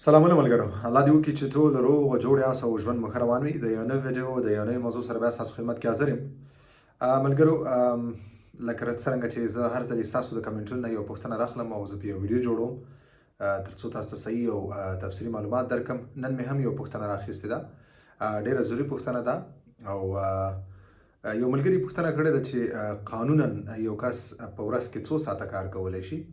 سلامونه ملګرو، الله دې وکړي چې ټول روغ او جوړ یاست او ژوند مو ښه روان وي. د یو نوي ویډیو د یو نوي موضوع سره بیا ستاسو خدمت کې حاضر یم. ملګرو، لکه څرنګه چې زه هر ځل ستاسو د کمنټونو نه یو پوښتنه راخلم او زه په یو ویډیو جوړوم تر څو تاسو ته صحیح او تفصیلي معلومات درکم. نن مې هم یو پوښتنه راخیستې ده، ډېره ضروري پوښتنه ده او یو ملګري پوښتنه کړې ده چې قانونا یو کس په ورځ کې څو ساعته کار کولی شي.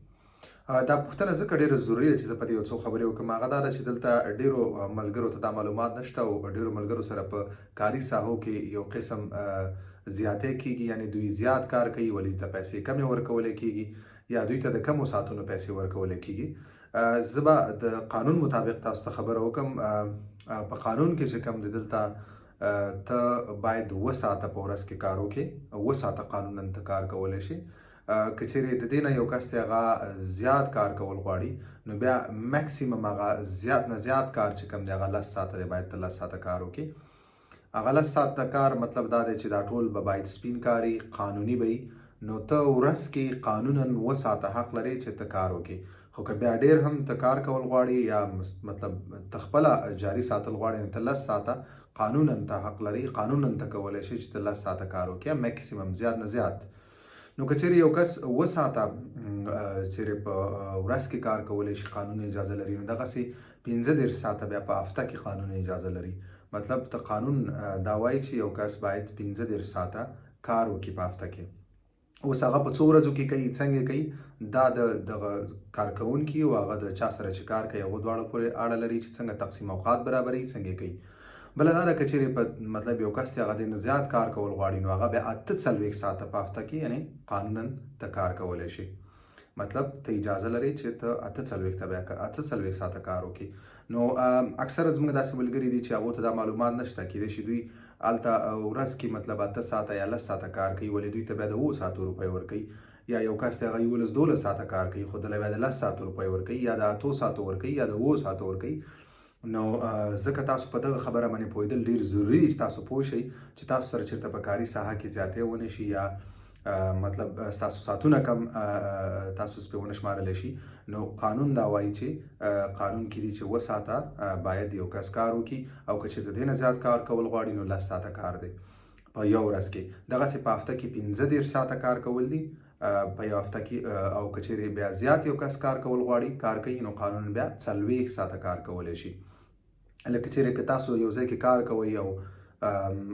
دا پوښتنه ځکه ډېره ضروري ده چې زه په دې یو څو خبرې وکړم. هغه دا ده چې دلته ډېرو ملګرو ته دا معلومات نشته او ډېرو ملګرو سره په کاري ساحو کې یو قسم زیاتې کېږي، یعنې دوی زیات کار کوي ولې ته پیسې کمې ورکولی کېږي یا دوی ته د کمو ساعتونو پیسې ورکولی کېږي. زه به د قانون مطابق تاسو ته خبره وکړم. په قانون کې چې کوم دی دلته ته باید 7 ساعته په ورځ کې کار وکړې، 7 ساعته قانونا ته کار کولی شي. که چیرې د دې نه یو کس چې هغه زیات کار کول غواړي نو بیا میکسیمم هغه زیات نه زیات کار چې کوم دی هغه 10 ساعته دی، باید ته 10 ساعته کار وکړي. هغه 10 ساعته کار مطلب دا دی چې دا ټول به باید سپین کاري قانوني وي. نو ته ورځ کې قانونا 7 ساعته حق لري چې ته کار وکړي. خو که بیا ډېر هم ته کار کول غواړي یا مطلب ته خپله جاري ساتل غواړي نو ته 10 ساعته قانونا ته حق لري، قانونا ته کولی شي چې ته 10 ساعته کار وکړي، میکسیمم زیات نه زیات. نو که چیرې یو کس 7 ساعته چیرې په ورځ کې کار کولی شي قانوني اجازه لري، نو دغسې 15 ساعته بیا په هفته کې قانوني اجازه لري. مطلب ته قانون دا وایي چې یو کس باید 15 ساعته کار وکړي په هفته کې. اوس هغه په څو ورځو کې کوي، څنګه کوي، دا د دغه کارکوونکي او هغه د چا سره چې کار کوي هغو دواړو پورې اړه لري چې څنګه تقسیم اوقات برابروي، څنګه کوي. بله دا ده که چیرې په مطلب یو کس چې هغه د نه زیات کار کول غواړي نو هغه بیا 48 ساعته په هفته کې یعنې قانونا ته کار کولی شي. مطلب ته اجازه لري چې ته 48 ساعته کار وکړي. نو اکثره زموږ داسې ملګري دي چې هغو ته دا معلومات نشته، کیدای شي دوی هلته ورځ کې مطلب 8 ساعته یا 10 ساعته کار کوي ولې دوی ته بیا د 7 ساعتو روپۍ ورکوي، یا یو کس ته هغه 11 ساعته کار کوي خو دله بیا د 10 ساعتو روپۍ ورکوي یا د 8 ساعتو ورکوي یا د 7 ساعتو ورکوي. نو ځکه تاسو په دغه خبره باندې پوهېدل ډېر ضروري دي چې تاسو پوه شئ چې تاسو سره چېرته په کاري ساحه کې زیاتې ونه شي یا مطلب ستاسو ساعتونه کم تاسو سپې ونه شمارلی شي. نو قانون دا وایي چې قانون کې دي چې 7 ساعته باید یو کس کار وکړي او که چېرته دې نه زیات کار کول غواړي نو 10 ساعته کار دی په یو ورځ کې. دغسې په هفته کې 15 ساعته کار کول دي په یو هفته کې. او که چیرې بیا زیات یو کس کار کول غواړي کار کوي نو قانون بیا 40 ساعته کار کولی شي. لکه چیرې که تاسو یو ځای کې کار کوئ او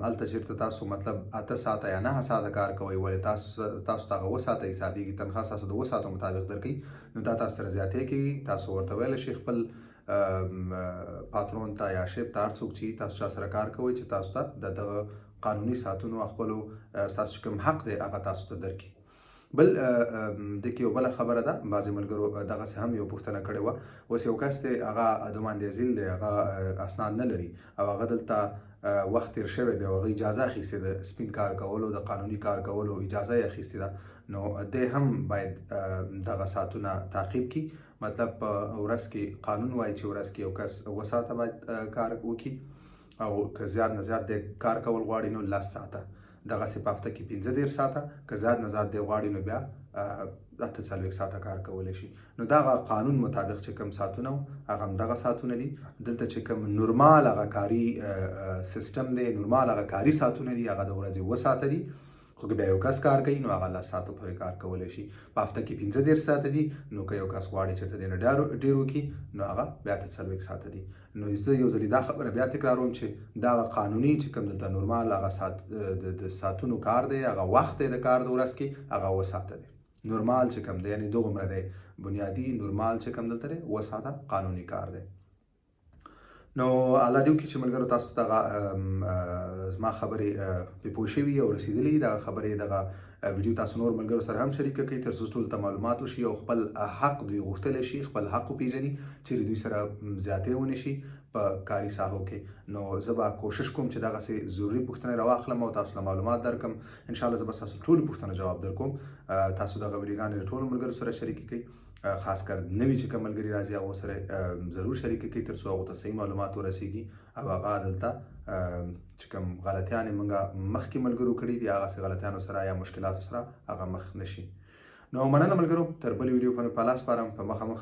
هلته چېرته تاسو مطلب 8 ساعته یا 9 ساعته کار کوئ ولې تاسو ته هغه 7 ساعته حسابېږي، تنخوا ستاسو د 7 ساعتو مطابق درکوي، نو دا تاسو سره زیاتې کوي. تاسو ورته ویلی شئ خپل پاترون ته یا شیف ته هر څوک چې تاسو چا سره کار کوئ چې تاسو ته د دغه قانوني ساعتونو خپلو ستاسو کوم حق دی هغه تاسو ته درکړي. بل دغه یو بله خبره ده، بعضې ملګرو دغسې هم یو پوښتنه کړې وه. اوس یو کس دی هغه دوماندیزیل دی، هغه اسناد نه لري او هغه دلته وخت تیر شوی دی او هغه اجازه اخیستې ده سپین کار کولو، د قانوني کار کولو اجازه یې اخیستې ده. نو دی هم باید دغه ساعتونه تعقیب کړي. مطلب په ورځ کې قانون وایي چې ورځ کې یو کس 7 ساعته باید کار وکړي او که زیات نه زیات دی کار کول غواړي نو 10 ساعته. دغسې په هفته کې 15 ساعته، که زیات نه زیات دی غواړي نو بیا 48 ساعته کار کولی شي. نو دغه قانون مطابق چې کوم ساعتونه هغه همدغه ساعتونه دي. دلته چې کوم نورمال هغه کاري سیستم دی، نورمال هغه کاري ساعتونه دي هغه د ورځې 7 ساعته دي. خو که بیا یو کس کار کوي نو هغه 10 ساعته پورې کار کولی شي. په هفته کې 15 ساعته دي، نو که یو کس غواړي چې ته دې نه ډېر وکړي نو هغه بیا 48 ساعته دي. نو زه یو ځلې دا خبره بیا تکراروم چې دغه قانوني چې کوم دلته نورمال هغه د ساعتونو کار دی، هغه وخت دی د کار د ورځ کې هغه 7 ساعته دی. نورمال چې کوم دی یعنې دومره دی بنیادي نورمال چې کوم دلته دی 7 ساعته قانوني کار دی. نو الله دې وکړي چې ملګرو تاسو ته زما خبرې پرې پوه شوي او رسېدلي. دغه خبرې دغه ویډیو تاسو نور ملګرو سره هم شریکه کړئ تر څو ټولو ته معلومات وشي او خپل حق دوی غوښتلی شي، خپل حق وپېژني چیرې دوی سره زیاتې ونه شي په کاري ساحو کې. نو زه به کوشش کوم چې دغسې ضروري پوښتنې راواخلم او تاسو ته معلومات درکړم. انشاءالله زه به ستاسو ټولو پوښتنو جواب درکوم. تاسو دغه ویډیوګانې د ټولو ملګرو سره شریکې کړئ، خاص کر نوي چې کوم ملګري راځي هغو سره ضرور شریکې کړئ تر څو هغو ته صحیح معلومات ورسیږي او هغه دلته چې کوم غلطیانې موږ مخکې ملګرو کړي دي هغسې غلطیانو سره یا مشکلاتو سره هغه مخ نه شي. نو مننه ملګرو، تر بلې ویډیو پورې په الله سپارم. په مخامخ